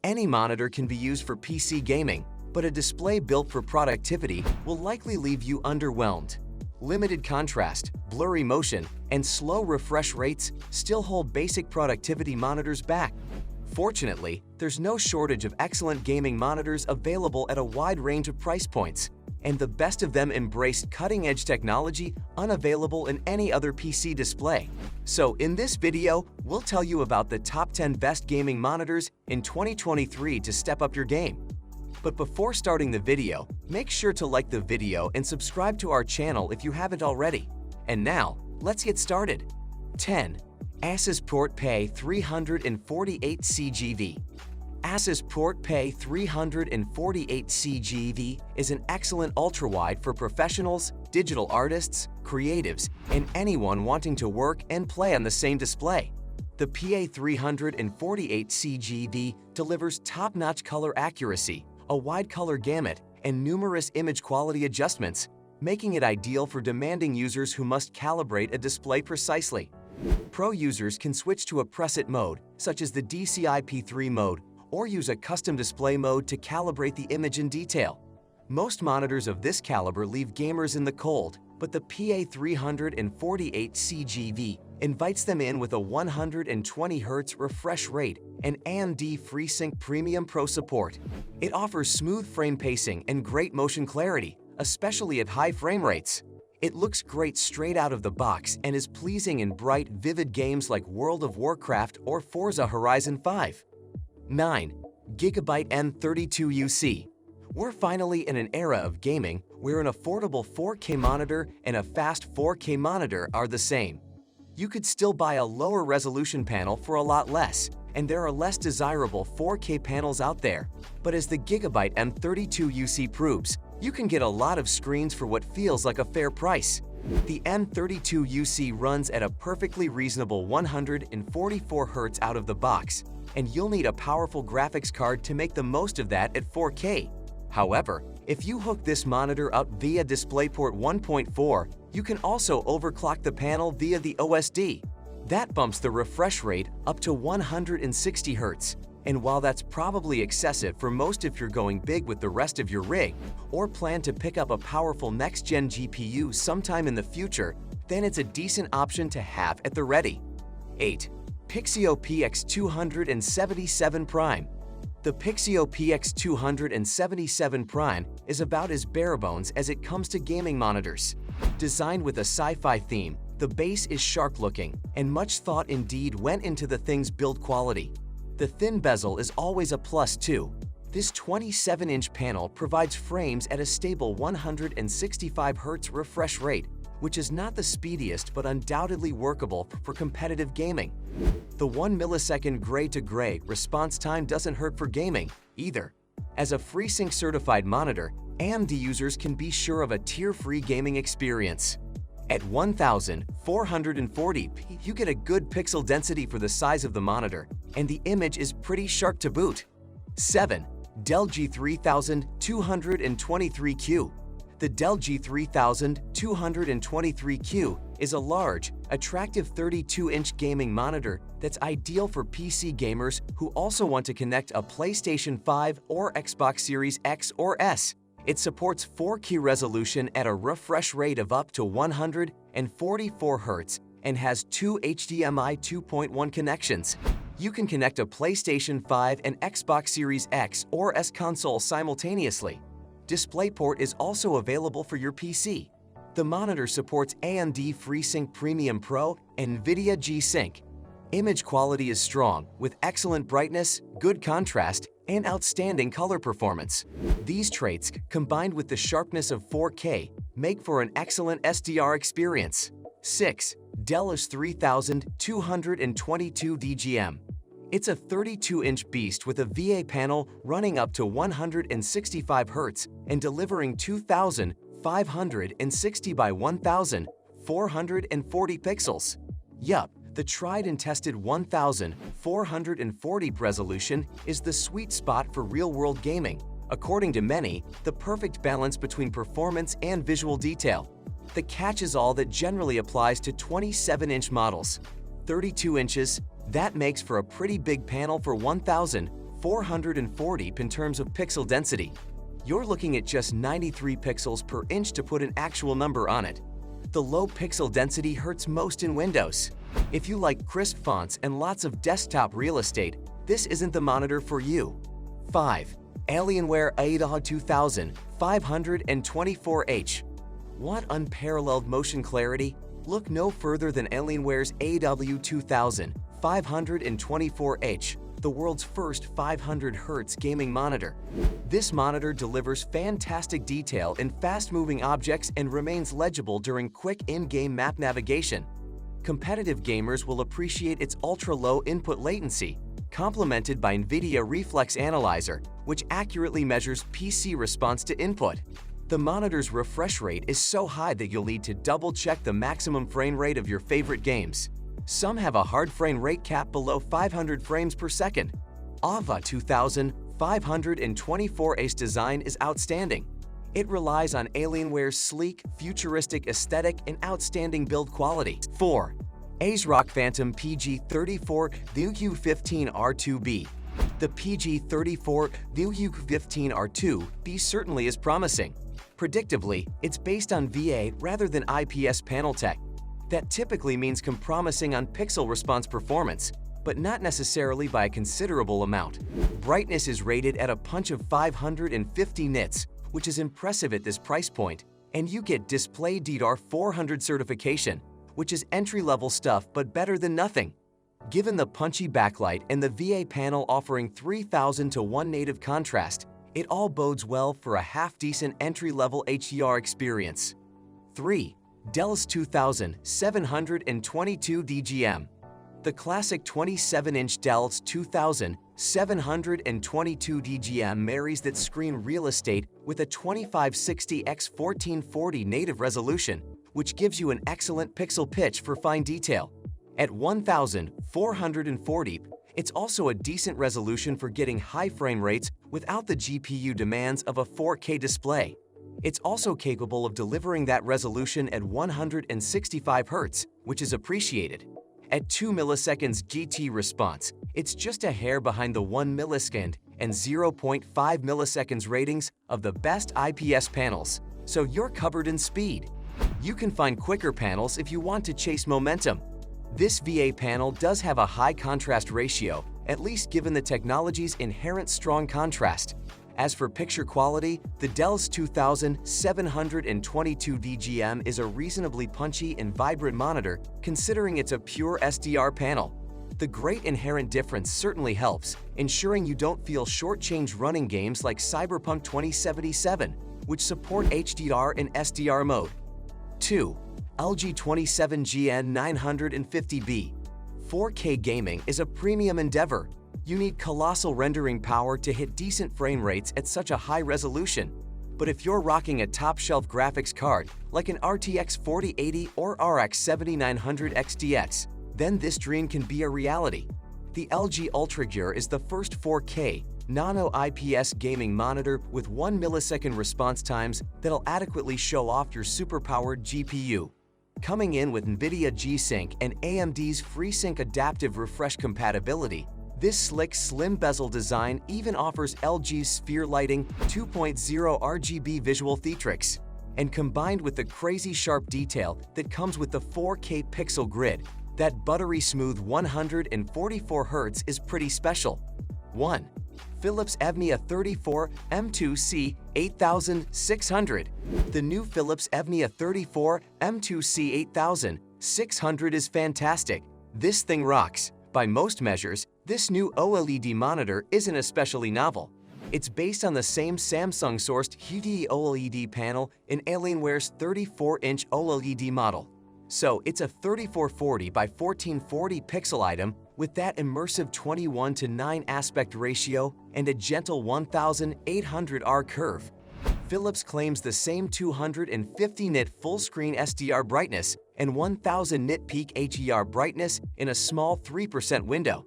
Any monitor can be used for PC gaming, but a display built for productivity will likely leave you underwhelmed. Limited contrast, blurry motion, and slow refresh rates still hold basic productivity monitors back. Fortunately, there's no shortage of excellent gaming monitors available at a wide range of price points, and the best of them embrace cutting-edge technology unavailable in any other PC display. So in this video, we'll tell you about the top 10 best gaming monitors in 2023 to step up your game. But before starting the video, make sure to like the video and subscribe to our channel if you haven't already. And now, let's get started. 10. Asus Portpay 348CGV. Asus Portpay 348CGV is an excellent ultrawide for professionals, digital artists, creatives, and anyone wanting to work and play on the same display. The PA348CGV delivers top-notch color accuracy, a wide color gamut, and numerous image quality adjustments, making it ideal for demanding users who must calibrate a display precisely. Pro users can switch to a preset mode, such as the DCI-P3 mode, or use a custom display mode to calibrate the image in detail. Most monitors of this caliber leave gamers in the cold, but the PA348CGV invites them in with a 120Hz refresh rate and AMD FreeSync Premium Pro support. It offers smooth frame pacing and great motion clarity, especially at high frame rates. It looks great straight out of the box and is pleasing in bright, vivid games like World of Warcraft or Forza Horizon 5. 9. Gigabyte M32UC. We're finally in an era of gaming where an affordable 4K monitor and a fast 4K monitor are the same. You could still buy a lower resolution panel for a lot less, and there are less desirable 4K panels out there. But as the Gigabyte M32UC proves, you can get a lot of screens for what feels like a fair price. The M32UC runs at a perfectly reasonable 144Hz out of the box, and you'll need a powerful graphics card to make the most of that at 4K. However, if you hook this monitor up via DisplayPort 1.4, you can also overclock the panel via the OSD. That bumps the refresh rate up to 160Hz. And while that's probably excessive for most if you're going big with the rest of your rig, or plan to pick up a powerful next-gen GPU sometime in the future, then it's a decent option to have at the ready. 8. Pixio PX277 Prime. The Pixio PX277 Prime is about as barebones as it comes to gaming monitors. Designed with a sci-fi theme, the base is sharp-looking, and much thought indeed went into the thing's build quality. The thin bezel is always a plus too. This 27-inch panel provides frames at a stable 165Hz refresh rate, which is not the speediest but undoubtedly workable for competitive gaming. The 1 millisecond gray-to-gray response time doesn't hurt for gaming, either. As a FreeSync certified monitor, AMD users can be sure of a tear-free gaming experience. At 1440p, you get a good pixel density for the size of the monitor, and the image is pretty sharp to boot. 7. Dell G3223 Q. The Dell G3223 Q is a large, attractive 32-inch gaming monitor that's ideal for PC gamers who also want to connect a PlayStation 5 or Xbox Series X or S. It supports 4K resolution at a refresh rate of up to 144Hz and has two HDMI 2.1 connections. You can connect a PlayStation 5 and Xbox Series X or S console simultaneously. DisplayPort is also available for your PC. The monitor supports AMD FreeSync Premium Pro and NVIDIA G-Sync. Image quality is strong, with excellent brightness, good contrast, and outstanding color performance. These traits, combined with the sharpness of 4K, make for an excellent SDR experience. 6. Dell G322GM. It's a 32-inch beast with a VA panel running up to 165Hz and delivering 2,560 by 1,440 pixels. Yup, the tried and tested 1,440 resolution is the sweet spot for real-world gaming. According to many, the perfect balance between performance and visual detail. The catch is all that generally applies to 27-inch models. 32 inches, that makes for a pretty big panel for 1,440 440 in terms of pixel density. You're looking at just 93 pixels per inch to put an actual number on it. The low pixel density hurts most in Windows. If you like crisp fonts and lots of desktop real estate, this isn't the monitor for you. 5. Alienware AW2524H. Want unparalleled motion clarity? Look no further than Alienware's AW2524H, the world's first 500Hz gaming monitor. This monitor delivers fantastic detail in fast-moving objects and remains legible during quick in-game map navigation. Competitive gamers will appreciate its ultra-low input latency, complemented by NVIDIA Reflex Analyzer, which accurately measures PC response to input. The monitor's refresh rate is so high that you'll need to double-check the maximum frame rate of your favorite games. Some have a hard frame rate cap below 500 frames per second. AW2524H design is outstanding. It relies on Alienware's sleek, futuristic aesthetic and outstanding build quality. 4. ASRock Phantom PG34UQ15R2B. The PG34UQ15R2B certainly is promising. Predictably, it's based on VA rather than IPS panel tech. That typically means compromising on pixel response performance, but not necessarily by a considerable amount. Brightness is rated at a punch of 550 nits, which is impressive at this price point, and you get Display DDR 400 certification, which is entry-level stuff but better than nothing. Given the punchy backlight and the VA panel offering 3000 to 1 native contrast, it all bodes well for a half-decent entry-level HDR experience. 3. Dell's 2722GM. The classic 27-inch Dell's 2722GM marries that screen real estate with a 2560x1440 native resolution, which gives you an excellent pixel pitch for fine detail. At 1440, it's also a decent resolution for getting high frame rates without the GPU demands of a 4K display. It's also capable of delivering that resolution at 165 Hz, which is appreciated. At 2 milliseconds GT response, it's just a hair behind the 1 millisecond and 0.5 milliseconds ratings of the best IPS panels, so you're covered in speed. You can find quicker panels if you want to chase momentum. This VA panel does have a high contrast ratio, at least given the technology's inherent strong contrast. As for picture quality, the Dell's 2722GM is a reasonably punchy and vibrant monitor considering it's a pure SDR panel. The great inherent difference certainly helps, ensuring you don't feel shortchanged running games like Cyberpunk 2077, which support HDR and SDR mode. 2. LG 27GN 950B. 4K gaming is a premium endeavor. You need colossal rendering power to hit decent frame rates at such a high resolution. But if you're rocking a top-shelf graphics card, like an RTX 4080 or RX 7900 XTX, then this dream can be a reality. The LG UltraGear is the first 4K Nano IPS gaming monitor with 1 millisecond response times that'll adequately show off your superpowered GPU. Coming in with NVIDIA G-Sync and AMD's FreeSync adaptive refresh compatibility, this slick, slim bezel design even offers LG's Sphere Lighting 2.0 RGB visual theatrics. And combined with the crazy sharp detail that comes with the 4K pixel grid, that buttery smooth 144 Hz is pretty special. 1. Philips AVNIA 34 M2C 8600. The new Philips AVNIA 34 M2C 8600 is fantastic. This thing rocks. By most measures, this new OLED monitor isn't especially novel. It's based on the same Samsung-sourced HUD OLED panel in Alienware's 34-inch OLED model. So it's a 3440 by 1440 pixel item with that immersive 21:9 aspect ratio and a gentle 1800R curve. Philips claims the same 250 nit full-screen SDR brightness and 1000 nit peak HDR brightness in a small 3% window.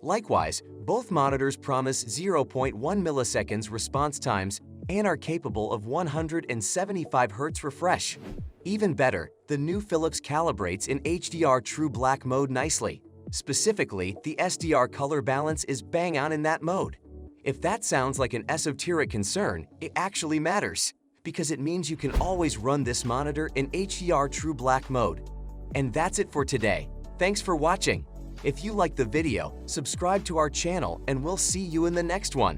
Likewise, both monitors promise 0.1 milliseconds response times and are capable of 175 Hz refresh. Even better, the new Philips calibrates in HDR True Black mode nicely. Specifically, the SDR color balance is bang on in that mode. If that sounds like an esoteric concern, it actually matters, because it means you can always run this monitor in HDR True Black mode. And that's it for today. Thanks for watching. If you liked the video, subscribe to our channel and we'll see you in the next one.